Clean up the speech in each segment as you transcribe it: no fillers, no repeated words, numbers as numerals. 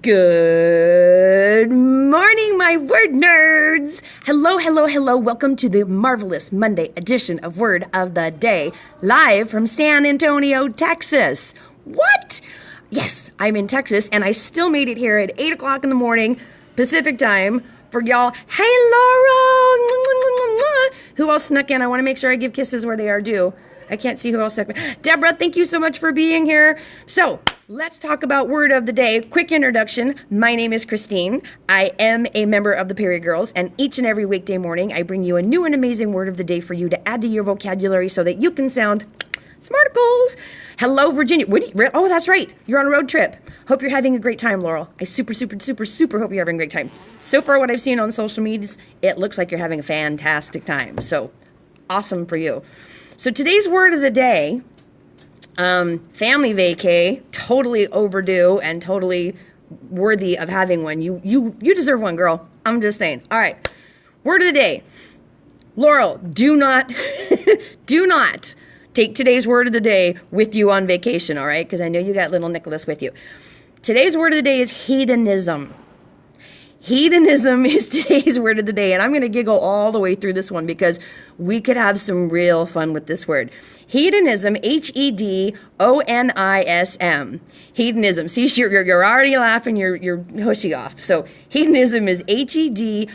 Good morning, my word nerds. Hello, hello, hello. Welcome to the marvelous Monday edition of Word of the Day, live from San Antonio, Texas. What? Yes, I'm in Texas, and I still made it here at 8 o'clock in the morning, Pacific time, for y'all. Hey, Laurel! Who else snuck in? I want to make sure I give kisses where they are due. I can't see who else snuck in. Deborah, thank you so much for being here. So, let's talk about Word of the Day. Quick introduction. My name is Christine. I am a member of the Period Girls, and each and every weekday morning, I bring you a new and amazing Word of the Day for you to add to your vocabulary so that you can sound smarticles. Hello, Virginia. Oh, that's right. You're on a road trip. Hope you're having a great time, Laurel. I super hope you're having a great time. So far, what I've seen on social medias, it looks like you're having a fantastic time. So, awesome for you. So today's word of the day, family vacay, totally overdue and totally worthy of having one. You deserve one, girl. I'm just saying. All right. Word of the day. Laurel, do not take today's word of the day with you on vacation, all right? Because I know you got little Nicholas with you. Today's word of the day is hedonism. Hedonism is today's word of the day, and I'm going to giggle all the way through this one because we could have some real fun with this word. Hedonism, Hedonism. Hedonism. See, you're already laughing, you're hushy off. So hedonism is Hedonism.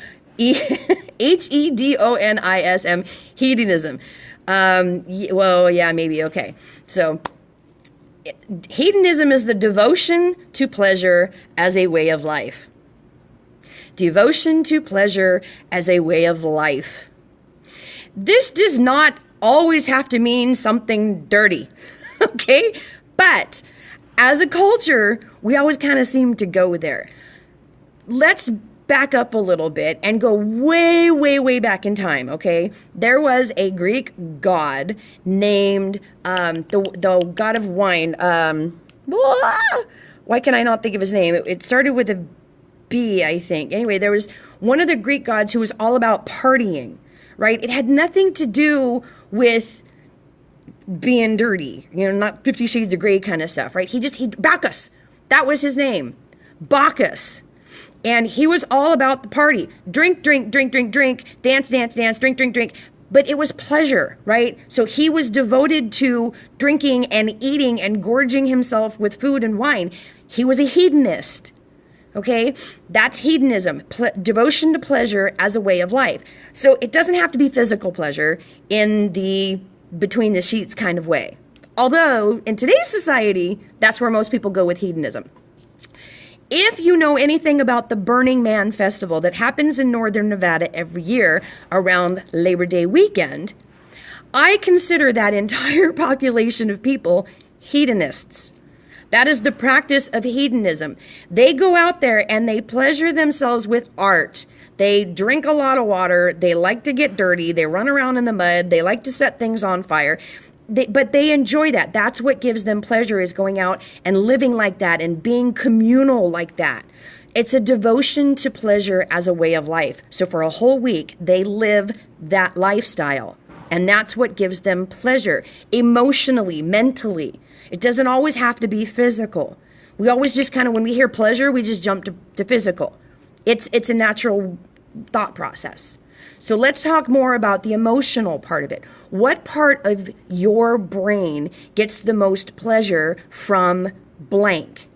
Hedonism. Well, yeah, maybe, okay. So hedonism is the devotion to pleasure as a way of life. Devotion to pleasure as a way of life. This does not always have to mean something dirty, okay? But as a culture, we always kind of seem to go there. Let's back up a little bit and go way, way, way back in time, okay? There was a Greek god named the god of wine. Why can I not think of his name? It started with a B, I think. Anyway, there was one of the Greek gods who was all about partying, right? It had nothing to do with being dirty, not 50 Shades of Grey kind of stuff, right? Bacchus, that was his name, Bacchus. And he was all about the party. Drink, dance, drink. But it was pleasure, right? So he was devoted to drinking and eating and gorging himself with food and wine. He was a hedonist. Okay, that's hedonism, devotion to pleasure as a way of life. So it doesn't have to be physical pleasure in the between the sheets kind of way. Although in today's society, that's where most people go with hedonism. If you know anything about the Burning Man festival that happens in northern Nevada every year around Labor Day weekend, I consider that entire population of people hedonists. That is the practice of hedonism. They go out there and they pleasure themselves with art. They drink a lot of water. They like to get dirty. They run around in the mud. They like to set things on fire. But they enjoy that. That's what gives them pleasure, is going out and living like that and being communal like that. It's a devotion to pleasure as a way of life. So for a whole week, they live that lifestyle. And that's what gives them pleasure, emotionally, mentally. It doesn't always have to be physical. We always just kind of, when we hear pleasure, we just jump to physical. It's a natural thought process. So let's talk more about the emotional part of it. What part of your brain gets the most pleasure from blank,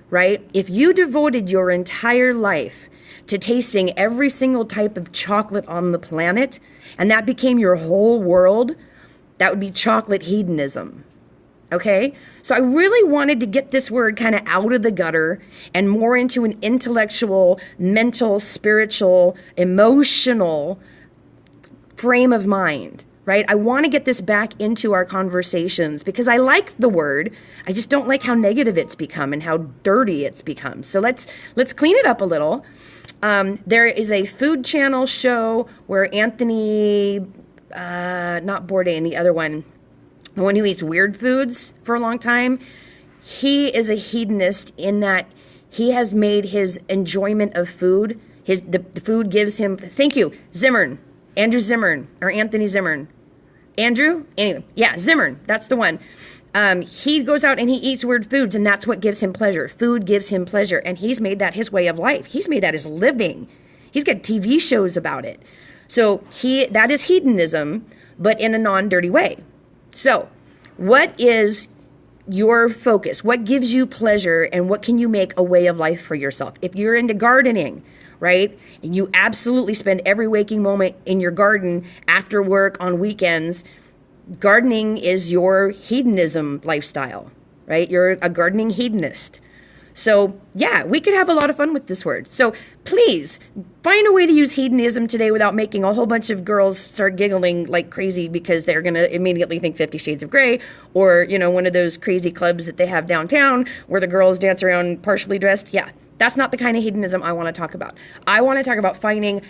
right? If you devoted your entire life to tasting every single type of chocolate on the planet, and that became your whole world, that would be chocolate hedonism. Okay, so I really wanted to get this word kind of out of the gutter and more into an intellectual, mental, spiritual, emotional frame of mind, right? I want to get this back into our conversations because I like the word. I just don't like how negative it's become and how dirty it's become. So let's clean it up a little. There is a Food Channel show where Anthony, not Bourdain, the other one, the one who eats weird foods for a long time, he is a hedonist in that he has made his enjoyment of food, the food gives him, thank you, Zimmern, Andrew Zimmern, or Anthony Zimmern. Andrew? Anyway, yeah, Zimmern, that's the one. He goes out and he eats weird foods, and that's what gives him pleasure. Food gives him pleasure, and he's made that his way of life. He's made that his living. He's got TV shows about it. So that is hedonism, but in a non-dirty way. So what is your focus? What gives you pleasure, and what can you make a way of life for yourself? If you're into gardening, right, and you absolutely spend every waking moment in your garden after work on weekends, gardening is your hedonism lifestyle, right? You're a gardening hedonist. So yeah, we could have a lot of fun with this word. So please find a way to use hedonism today without making a whole bunch of girls start giggling like crazy because they're going to immediately think 50 Shades of Grey, or, you know, one of those crazy clubs that they have downtown where the girls dance around partially dressed. Yeah, that's not the kind of hedonism I want to talk about. I want to talk about finding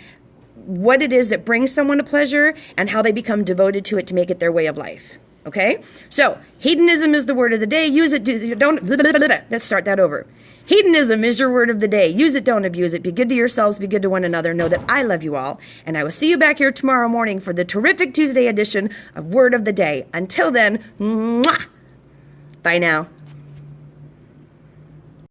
what it is that brings someone to pleasure and how they become devoted to it to make it their way of life. Okay? So, hedonism is the word of the day. Use it, don't, let's start that over. Hedonism is your word of the day. Use it, don't abuse it. Be good to yourselves, be good to one another. Know that I love you all. And I will see you back here tomorrow morning for the terrific Tuesday edition of Word of the Day. Until then, mwah! Bye now.